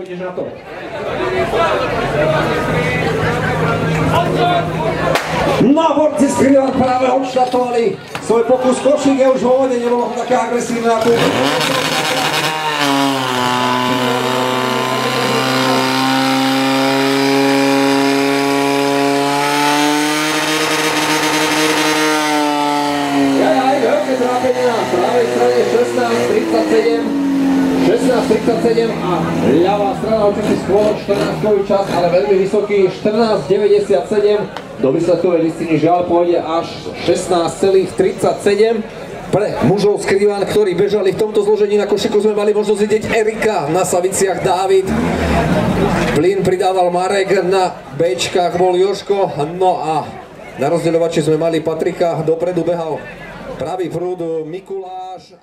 pôjdeš na to. No, borci z Krivan práve odštartovali svoj pokus. Košík je už vo vode, nebolo to také agresívne ako... Veľké trápenie na pravej strane 16:37 a ľavá strana určite skôr 14-kový čas, ale veľmi vysoký 14:97. Do výsledkovej listiny žiaľ pôjde až 16:37. Pre mužov z Krivan, ktorí bežali v tomto zložení na košíku, sme mali možnosť vidieť Erika, na Saviciach Dávid, plyn pridával Marek, na Bčkách bol Jožko, no a na rozdeľovači sme mali Patrika, dopredu behal pravý prúd Mikuláš.